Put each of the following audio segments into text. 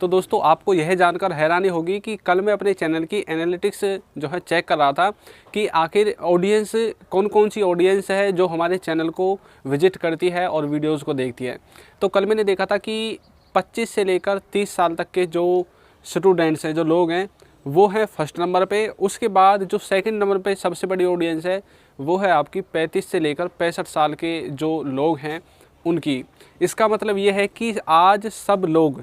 तो दोस्तों आपको यह जानकर हैरानी होगी कि कल मैं अपने चैनल की एनालिटिक्स जो है चेक कर रहा था कि आखिर ऑडियंस कौन कौन सी ऑडियंस है जो हमारे चैनल को विजिट करती है और वीडियोस को देखती है। तो कल मैंने देखा था कि 25 से लेकर 30 साल तक के जो स्टूडेंट्स हैं, जो लोग हैं, वो है फर्स्ट नंबर पे। उसके बाद जो सेकंड नंबर पे सबसे बड़ी ऑडियंस है वो है आपकी 35 से लेकर 65 साल के जो लोग हैं उनकी। इसका मतलब ये है कि आज सब लोग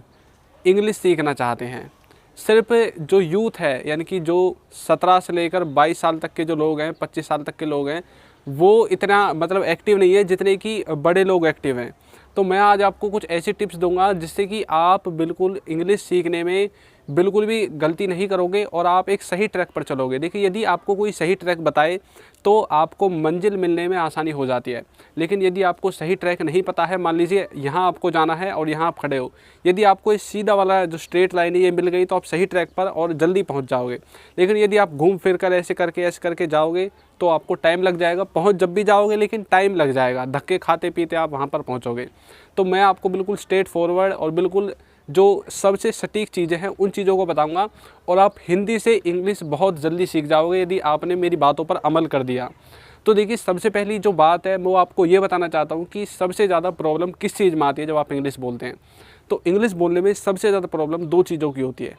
इंग्लिश सीखना चाहते हैं। सिर्फ जो यूथ है, यानी कि जो 17 से लेकर 22 साल तक के जो लोग हैं, 25 साल तक के लोग हैं, वो इतना मतलब एक्टिव नहीं है जितने कि बड़े लोग एक्टिव हैं। तो मैं आज आपको कुछ ऐसी टिप्स दूंगा जिससे कि आप बिल्कुल इंग्लिश सीखने में बिल्कुल भी गलती नहीं करोगे और आप एक सही ट्रैक पर चलोगे। देखिए, यदि आपको कोई सही ट्रैक बताए तो आपको मंजिल मिलने में आसानी हो जाती है, लेकिन यदि आपको सही ट्रैक नहीं पता है, मान लीजिए यहाँ आपको जाना है और यहाँ आप खड़े हो, यदि आपको इस सीधा वाला जो स्ट्रेट लाइन है ये मिल गई तो आप सही ट्रैक पर और जल्दी पहुँच जाओगे। लेकिन यदि आप घूम फिर कर ऐसे करके जाओगे तो आपको टाइम लग जाएगा। पहुँच जब भी जाओगे लेकिन टाइम लग जाएगा, धक्के खाते पीते आप वहाँ पर पहुँचोगे। तो मैं आपको बिल्कुल स्ट्रेट फॉरवर्ड और बिल्कुल जो सबसे सटीक चीज़ें हैं उन चीज़ों को बताऊंगा और आप हिंदी से इंग्लिश बहुत जल्दी सीख जाओगे यदि आपने मेरी बातों पर अमल कर दिया। तो देखिए, सबसे पहली जो बात है वो आपको ये बताना चाहता हूँ कि सबसे ज़्यादा प्रॉब्लम किस चीज़ में आती है जब आप इंग्लिश बोलते हैं। तो इंग्लिश बोलने में सबसे ज़्यादा प्रॉब्लम दो चीज़ों की होती है।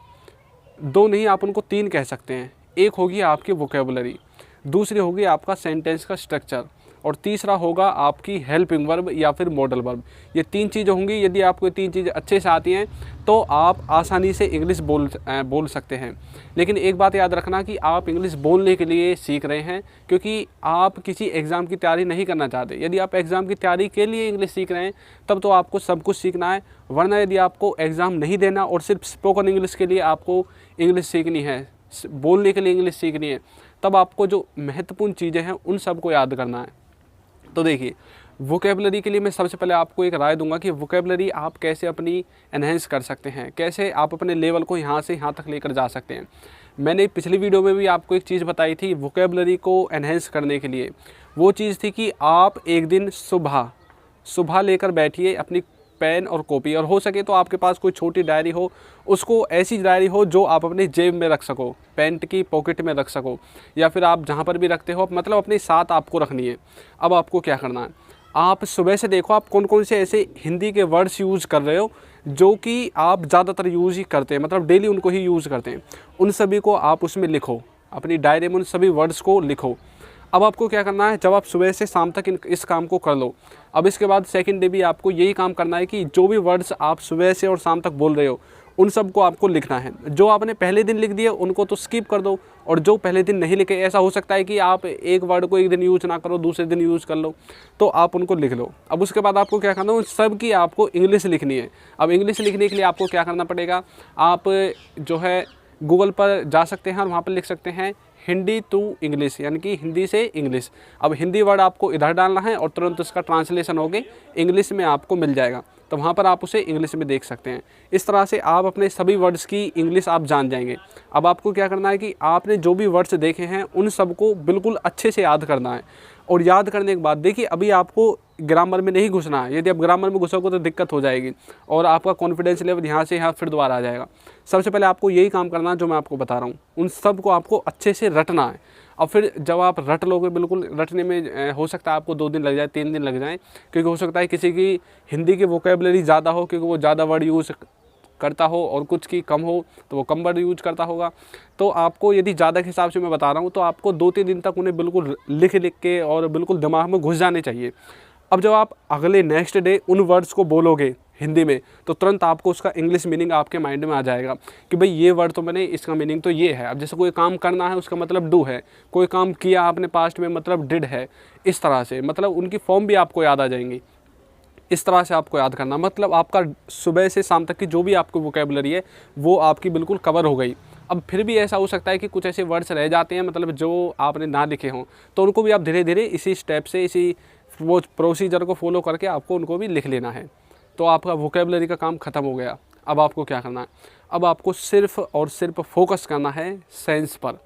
दो नहीं, आप उनको तीन कह सकते हैं। एक होगी आपकी वोकेबुलरी, दूसरी होगी आपका सेंटेंस का स्ट्रक्चर और तीसरा होगा आपकी हेल्पिंग वर्ब या फिर मॉडल वर्ब। ये तीन चीज़ें होंगी। यदि आपको ये तीन चीज़ें अच्छे से आती हैं तो आप आसानी से इंग्लिश बोल सकते हैं। लेकिन एक बात याद रखना कि आप इंग्लिश बोलने के लिए सीख रहे हैं, क्योंकि आप किसी एग्ज़ाम की तैयारी नहीं करना चाहते। यदि आप एग्ज़ाम की तैयारी के लिए इंग्लिश सीख रहे हैं तब तो आपको सब कुछ सीखना है, वरना यदि आपको एग्ज़ाम नहीं देना और सिर्फ स्पोकन इंग्लिश के लिए आपको इंग्लिश सीखनी है, बोलने के लिए इंग्लिश सीखनी है, तब आपको जो महत्वपूर्ण चीज़ें हैं उन सबको याद करना है। तो देखिए, वोकेबलरी के लिए मैं सबसे पहले आपको एक राय दूंगा कि वोकेबलरी आप कैसे अपनी एनहेंस कर सकते हैं, कैसे आप अपने लेवल को यहाँ से यहाँ तक लेकर जा सकते हैं। मैंने पिछली वीडियो में भी आपको एक चीज़ बताई थी वोकेबलरी को एनहेंस करने के लिए। वो चीज़ थी कि आप एक दिन सुबह लेकर बैठिए अपनी पेन और कॉपी, और हो सके तो आपके पास कोई छोटी डायरी हो, उसको ऐसी डायरी हो जो आप अपनी जेब में रख सको, पैंट की पॉकेट में रख सको, या फिर आप जहाँ पर भी रखते हो मतलब अपने साथ आपको रखनी है। अब आपको क्या करना है, आप सुबह से देखो आप कौन कौन से ऐसे हिंदी के वर्ड्स यूज़ कर रहे हो जो कि आप ज़्यादातर यूज़ ही करते हैं, मतलब डेली उनको ही यूज़ करते हैं। उन सभी को आप उसमें लिखो, अपनी डायरी में उन सभी वर्ड्स को लिखो। अब आपको क्या करना है, जब आप सुबह से शाम तक इस काम को कर लो, अब इसके बाद सेकंड डे भी आपको यही काम करना है कि जो भी वर्ड्स आप सुबह से और शाम तक बोल रहे हो उन सब को आपको लिखना है। जो आपने पहले दिन लिख दिए उनको तो स्किप कर दो, और जो पहले दिन नहीं लिखे, ऐसा हो सकता है कि आप एक वर्ड को एक दिन यूज़ ना करो, दूसरे दिन यूज़ कर लो, तो आप उनको लिख लो। अब उसके बाद आपको क्या करना है, उन सब की आपको इंग्लिश लिखनी है। अब इंग्लिश लिखने के लिए आपको क्या करना पड़ेगा, आप जो है गूगल पर जा सकते हैं और वहाँ पर लिख सकते हैं हिंदी टू इंग्लिश, यानी कि हिंदी से इंग्लिश। अब हिंदी वर्ड आपको इधर डालना है और तुरंत उसका ट्रांसलेशन होके इंग्लिश में आपको मिल जाएगा, तो वहाँ पर आप उसे इंग्लिश में देख सकते हैं। इस तरह से आप अपने सभी वर्ड्स की इंग्लिश आप जान जाएंगे। अब आपको क्या करना है कि आपने जो भी वर्ड्स देखे हैं उन सबको बिल्कुल अच्छे से याद करना है। और याद करने के बाद देखिए, अभी आपको ग्रामर में नहीं घुसना है। यदि आप ग्रामर में घुसोगे तो दिक्कत हो जाएगी और आपका कॉन्फिडेंस लेवल यहाँ से यहाँ फिर दोबारा आ जाएगा। सबसे पहले आपको यही काम करना है जो मैं आपको बता रहा हूँ, उन सब को आपको अच्छे से रटना है। और फिर जब आप रट लोगे, बिल्कुल रटने में हो सकता है आपको 2 दिन लग जाए, 3 दिन लग जाए, क्योंकि हो सकता है किसी की हिंदी की वोकेबलरी ज़्यादा हो क्योंकि वो ज़्यादा वर्ड यूज़ करता हो, और कुछ की कम हो तो वो कम वर्ड यूज करता होगा। तो आपको यदि ज़्यादा के हिसाब से मैं बता रहा हूँ तो आपको 2-3 दिन तक उन्हें बिल्कुल लिख के और बिल्कुल दिमाग में घुस जाने चाहिए। अब जब आप अगले नेक्स्ट डे उन वर्ड्स को बोलोगे हिंदी में तो तुरंत आपको उसका इंग्लिश मीनिंग आपके माइंड में आ जाएगा कि भाई ये वर्ड तो मैंने, इसका मीनिंग तो ये है। अब जैसे कोई काम करना है उसका मतलब डू है, कोई काम किया आपने पास्ट में मतलब डिड है। इस तरह से मतलब उनकी फॉर्म भी आपको याद आ जाएंगी। इस तरह से आपको याद करना, मतलब आपका सुबह से शाम तक की जो भी आपकी वोकेबलरी है वो आपकी बिल्कुल कवर हो गई। अब फिर भी ऐसा हो सकता है कि कुछ ऐसे वर्ड्स रह जाते हैं मतलब जो आपने ना लिखे हों, तो उनको भी आप धीरे धीरे इसी स्टेप से, इसी वो प्रोसीजर को फॉलो करके आपको उनको भी लिख लेना है। तो आपका वोकेबलरी का काम ख़त्म हो गया। अब आपको क्या करना है, अब आपको सिर्फ़ और सिर्फ फोकस करना है सेंस पर।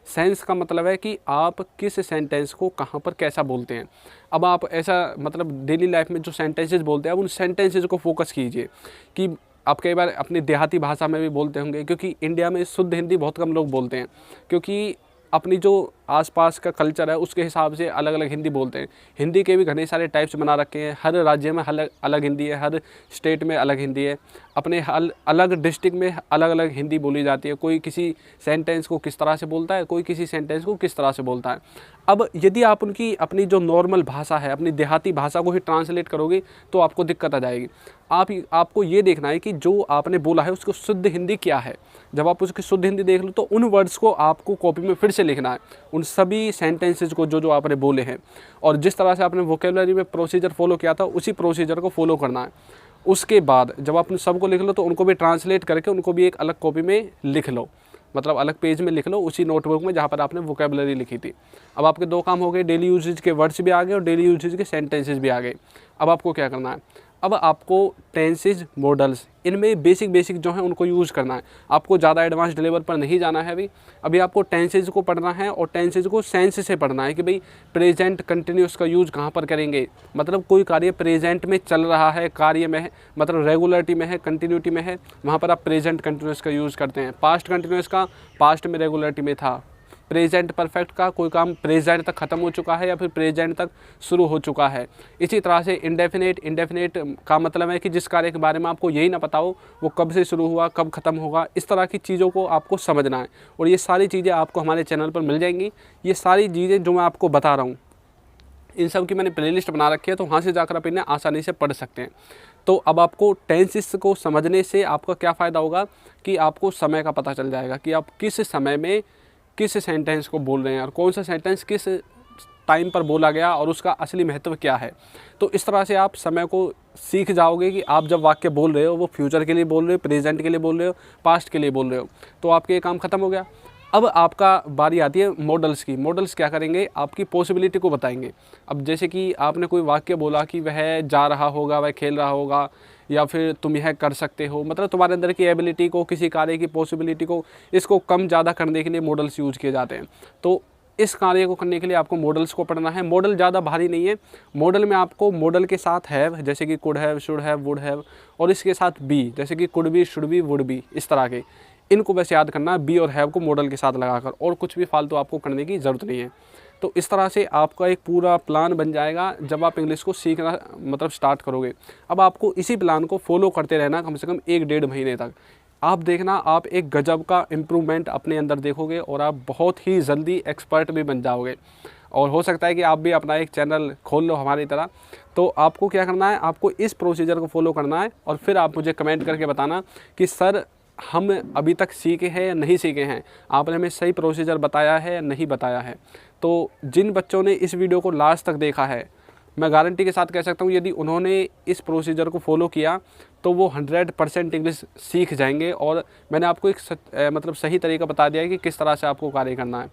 सेंस का मतलब है कि आप किस सेंटेंस को कहाँ पर कैसा बोलते हैं। अब आप ऐसा मतलब डेली लाइफ में जो सेंटेंसेस बोलते हैं, अब उन सेंटेंसेस को फोकस कीजिए कि आप कई बार अपनी देहाती भाषा में भी बोलते होंगे, क्योंकि इंडिया में शुद्ध हिंदी बहुत कम लोग बोलते हैं, क्योंकि अपनी जो आसपास का कल्चर है उसके हिसाब से अलग अलग हिंदी बोलते हैं। हिंदी के भी घने सारे टाइप्स बना रखे हैं, हर राज्य में अलग अलग हिंदी है, हर स्टेट में अलग हिंदी है, अपने अलग डिस्ट्रिक्ट में अलग अलग हिंदी बोली जाती है। कोई किसी सेंटेंस को किस तरह से बोलता है, कोई किसी सेंटेंस को किस तरह से बोलता है। अब यदि आप उनकी अपनी जो नॉर्मल भाषा है, अपनी देहाती भाषा को ही ट्रांसलेट करोगे तो आपको दिक्कत आ जाएगी। आपको ये देखना है कि जो आपने बोला है उसको शुद्ध हिंदी क्या है। जब आप उसकी शुद्ध हिंदी देख लो तो उन वर्ड्स को आपको कॉपी में फिर से लिखना है, उन सभी सेंटेंसेज को जो आपने बोले हैं, और जिस तरह से आपने वोकेबलरी में प्रोसीजर फॉलो किया था उसी प्रोसीजर को फॉलो करना है। उसके बाद जब आप सबको लिख लो तो उनको भी ट्रांसलेट करके उनको भी एक अलग कॉपी में लिख लो, मतलब अलग पेज में लिख लो, उसी नोटबुक में जहाँ पर आपने वोकेबलरी लिखी थी। अब आपके दो काम हो गए, डेली यूजेज के वर्ड्स भी आ गए और डेली यूजेज के सेंटेंसेज भी आ गए। अब आपको क्या करना है, अब आपको टेंसेज, मॉडल्स, इनमें बेसिक जो है उनको यूज़ करना है। आपको ज़्यादा एडवांस लेवल पर नहीं जाना है अभी आपको टेंसेज को पढ़ना है, और टेंसेज को सेंस से पढ़ना है कि भाई प्रेजेंट कंटिन्यूस का यूज़ कहाँ पर करेंगे। मतलब कोई कार्य प्रेजेंट में चल रहा है, कार्य में है, मतलब रेगुलरिटी में है, कंटिन्यूटी में है, वहाँ पर आप प्रेजेंट कंटिन्यूस का यूज़ करते हैं। पास्ट कंटिन्यूस का पास्ट में रेगुलरिटी में था। प्रेजेंट परफेक्ट का कोई काम प्रेजेंट तक ख़त्म हो चुका है या फिर प्रेजेंट तक शुरू हो चुका है। इसी तरह से इंडेफिनेट का मतलब है कि जिस कार्य के बारे में आपको यही ना पता हो वो कब से शुरू हुआ, कब ख़त्म होगा। इस तरह की चीज़ों को आपको समझना है, और ये सारी चीज़ें आपको हमारे चैनल पर मिल जाएंगी। ये सारी चीज़ें जो मैं आपको बता रहा हूँ इन सब की मैंने प्लेलिस्ट बना रखी है, तो वहाँ से जाकर आप इन्हें आसानी से पढ़ सकते हैं। तो अब आपको टेंसेस को समझने से आपका क्या फ़ायदा होगा कि आपको समय का पता चल जाएगा कि आप किस समय में किस सेंटेंस को बोल रहे हैं और कौन सा सेंटेंस किस टाइम पर बोला गया और उसका असली महत्व क्या है। तो इस तरह से आप समय को सीख जाओगे कि आप जब वाक्य बोल रहे हो वो फ्यूचर के लिए बोल रहे हो, प्रेजेंट के लिए बोल रहे हो, पास्ट के लिए बोल रहे हो, तो आपके ये काम ख़त्म हो गया। अब आपका बारी आती है मॉडल्स की। मॉडल्स क्या करेंगे, आपकी पॉसिबिलिटी को बताएंगे। अब जैसे कि आपने कोई वाक्य बोला कि वह जा रहा होगा, वह खेल रहा होगा, या फिर तुम यह कर सकते हो, मतलब तुम्हारे अंदर की एबिलिटी को, किसी कार्य की पॉसिबिलिटी को, इसको कम ज़्यादा करने के लिए मॉडल्स यूज किए जाते हैं। तो इस कार्य को करने के लिए आपको मॉडल्स को पढ़ना है। मॉडल ज़्यादा भारी नहीं है। मॉडल में आपको मॉडल के साथ हैव, जैसे कि could have, should have, would have, और इसके साथ बी, जैसे कि could be, should be, would be, इस तरह के इनको बस याद करना है, बी और हैव को मॉडल के साथ लगाकर, और कुछ भी फालतू आपको करने की ज़रूरत नहीं है। तो इस तरह से आपका एक पूरा प्लान बन जाएगा जब आप इंग्लिश को सीखना मतलब स्टार्ट करोगे। अब आपको इसी प्लान को फॉलो करते रहना कम से कम 1-1.5 महीने तक। आप देखना, आप एक गजब का इम्प्रूवमेंट अपने अंदर देखोगे और आप बहुत ही जल्दी एक्सपर्ट भी बन जाओगे। और हो सकता है कि आप भी अपना एक चैनल खोल लो हमारी तरह। तो आपको क्या करना है, आपको इस प्रोसीजर को फॉलो करना है, और फिर आप मुझे कमेंट करके बताना कि सर हम अभी तक सीखे हैं या नहीं सीखे हैं, आपने हमें सही प्रोसीजर बताया है या नहीं बताया है। तो जिन बच्चों ने इस वीडियो को लास्ट तक देखा है, मैं गारंटी के साथ कह सकता हूँ यदि उन्होंने इस प्रोसीजर को फॉलो किया तो वो 100% इंग्लिश सीख जाएंगे। और मैंने आपको एक मतलब सही तरीका बता दिया है कि किस तरह से आपको कार्य करना है।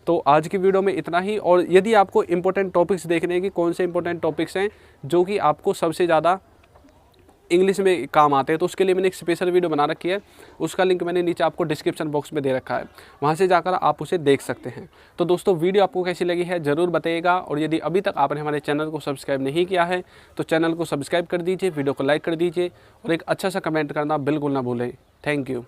तो आज की वीडियो में इतना ही। और यदि आपको इंपॉर्टेंट टॉपिक्स देखने हैं कि कौन से इंपॉर्टेंट टॉपिक्स हैं जो कि आपको सबसे ज़्यादा इंग्लिश में काम आते हैं, तो उसके लिए मैंने एक स्पेशल वीडियो बना रखी है। उसका लिंक मैंने नीचे आपको डिस्क्रिप्शन बॉक्स में दे रखा है, वहाँ से जाकर आप उसे देख सकते हैं। तो दोस्तों, वीडियो आपको कैसी लगी है ज़रूर बताइएगा, और यदि अभी तक आपने हमारे चैनल को सब्सक्राइब नहीं किया है तो चैनल को सब्सक्राइब कर दीजिए, वीडियो को लाइक कर दीजिए, और एक अच्छा सा कमेंट करना बिल्कुल ना भूलें। Thank you.